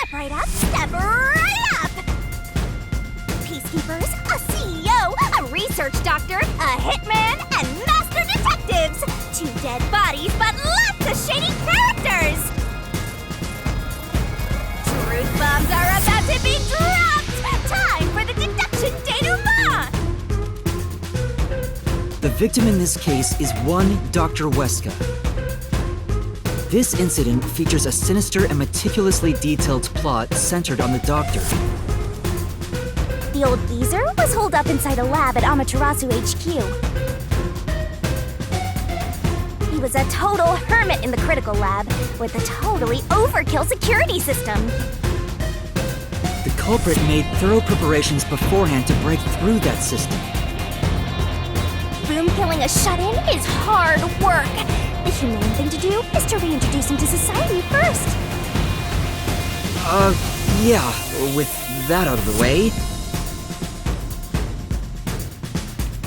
Step right up, step right up! Peacekeepers, a CEO, a research doctor, a hitman, and master detectives! 2 dead bodies, but lots of shady characters! Truth bombs are about to be dropped! Time for the Deduction Denouement! The victim in this case is one Dr. Weska. This incident features a sinister and meticulously detailed plot centered on the doctor. The old geezer was holed up inside a lab at Amaterasu HQ. He was a total hermit in the critical lab with a totally overkill security system. The culprit made thorough preparations beforehand to break through that system. Boom killing a shut-in is hard work. The humane thing to do is to reintroduce him to society first. Yeah, with that out of the way.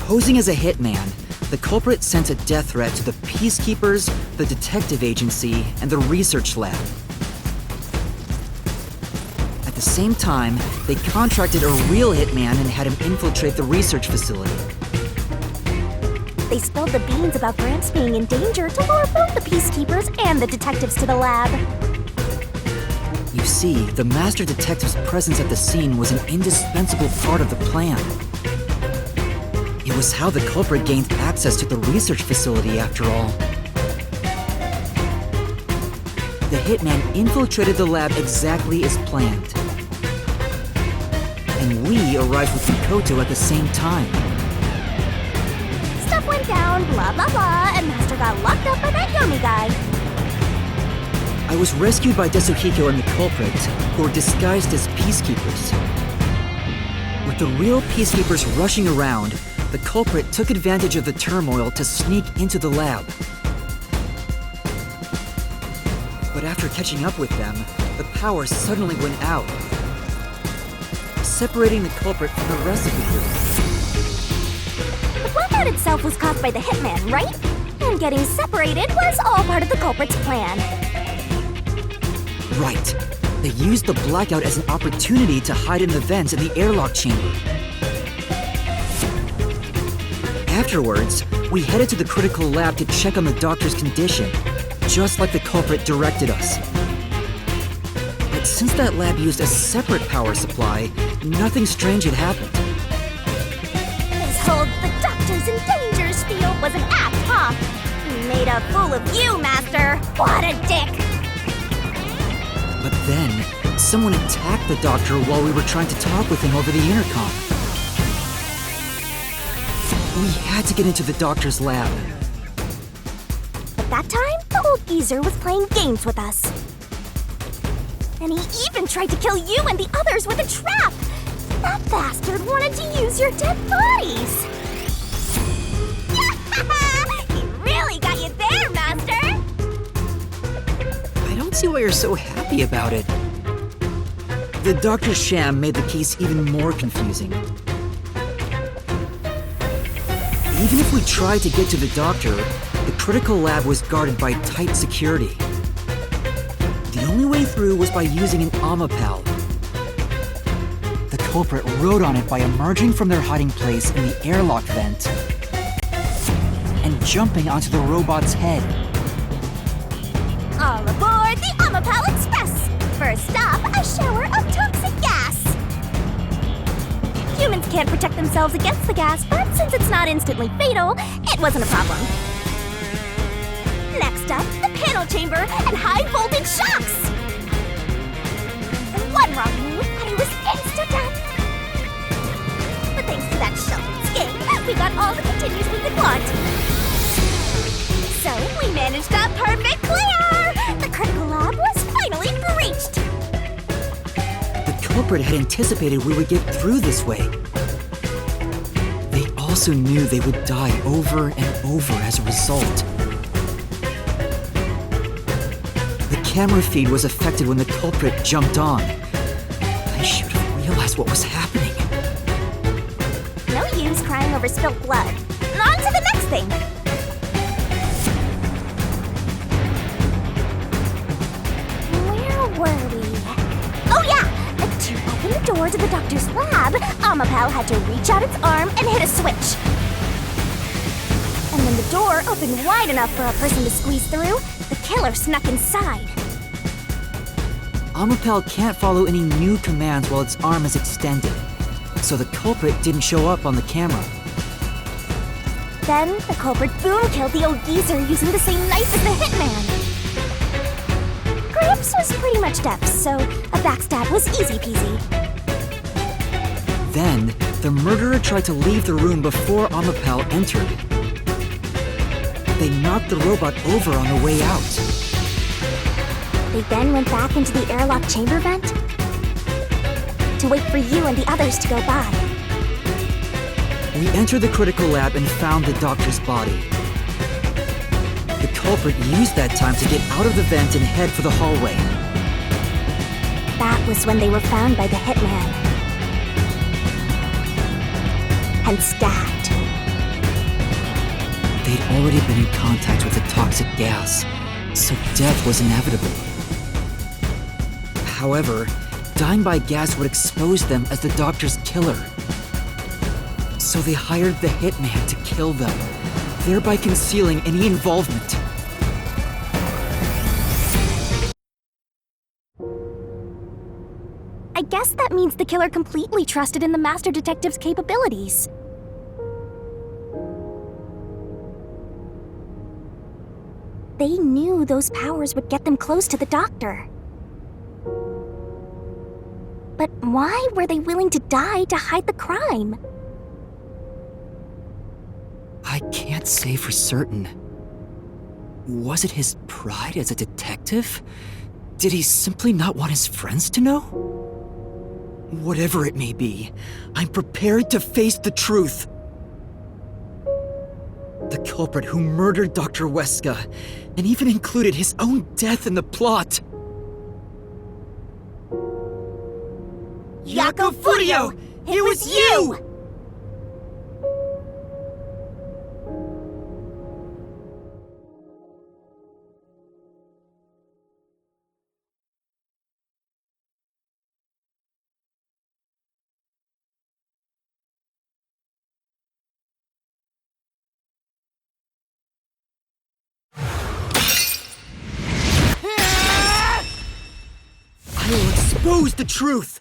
Posing as a hitman, the culprit sent a death threat to the Peacekeepers, the detective agency, and the research lab. At the same time, they contracted a real hitman and had him infiltrate the research facility. They spilled the beans about Gramps being in danger to lure both the Peacekeepers and the detectives to the lab. You see, the master detective's presence at the scene was an indispensable part of the plan. It was how the culprit gained access to the research facility, after all. The hitman infiltrated the lab exactly as planned. And we arrived with Mikoto at the same time. Stuff went down, blah blah blah, and Master got locked up by that Yomi guy. I was rescued by Desuhiko and the culprit, who were disguised as peacekeepers. With the real peacekeepers rushing around, the culprit took advantage of the turmoil to sneak into the lab. But after catching up with them, the power suddenly went out, separating the culprit from the rest of the group. The blackout itself was caused by the hitman, right? And getting separated was all part of the culprit's plan. Right. They used the blackout as an opportunity to hide in the vents in the airlock chamber. Afterwards, we headed to the critical lab to check on the doctor's condition, just like the culprit directed us. But since that lab used a separate power supply, nothing strange had happened. This whole the doctor's in danger spiel was an act, huh? He made a fool of you, Master. What a dick! But then, someone attacked the doctor while we were trying to talk with him over the intercom. We had to get into the doctor's lab. At that time, the old geezer was playing games with us. And he even tried to kill you and the others with a trap! That bastard wanted to use your dead bodies! He really got you there, Master! I don't see why you're so happy about it. The doctor's sham made the case even more confusing. Even if we tried to get to the doctor, the critical lab was guarded by tight security. The only way through was by using an Amapal. The culprit rode on it by emerging from their hiding place in the airlock vent and jumping onto the robot's head. All aboard the Amapal Express! First stop, a shower of toxic gas! Humans can't protect themselves against the gas, but since it's not instantly fatal, it wasn't a problem. Next up, the panel chamber and high-voltage shocks! One wrong move, and it was insta-death! But thanks to that sheltered skin, we got all the continues we could want. So we managed a perfect clear! The critical lab was finally breached! The culprit had anticipated we would get through this way. They also knew they would die over and over as a result. The camera feed was affected when the culprit jumped on. I should have realized what was happening. No use crying over spilt blood. On to the next thing! Where were we? door to the doctor's lab, Amapal had to reach out its arm and hit a switch. And when the door opened wide enough for a person to squeeze through, the killer snuck inside. Amapal can't follow any new commands while its arm is extended, so the culprit didn't show up on the camera. Then, the culprit boom killed the old geezer using the same knife as the hitman. Gramps was pretty much deaf, so a backstab was easy peasy. Then, the murderer tried to leave the room before Amapal entered. They knocked the robot over on the way out. They then went back into the airlock chamber vent to wait for you and the others to go by. We entered the critical lab and found the doctor's body. The culprit used that time to get out of the vent and head for the hallway. That was when they were found by the hitman and stabbed. They'd already been in contact with the toxic gas, so death was inevitable. However, dying by gas would expose them as the doctor's killer. So they hired the hitman to kill them, thereby concealing any involvement. I guess that means the killer completely trusted in the Master Detective's capabilities. They knew those powers would get them close to the doctor. But why were they willing to die to hide the crime? I can't say for certain. Was it his pride as a detective? Did he simply not want his friends to know? Whatever it may be, I'm prepared to face the truth. The culprit who murdered Dr. Weska and even included his own death in the plot. Yako Furio! It was you! I will expose the truth!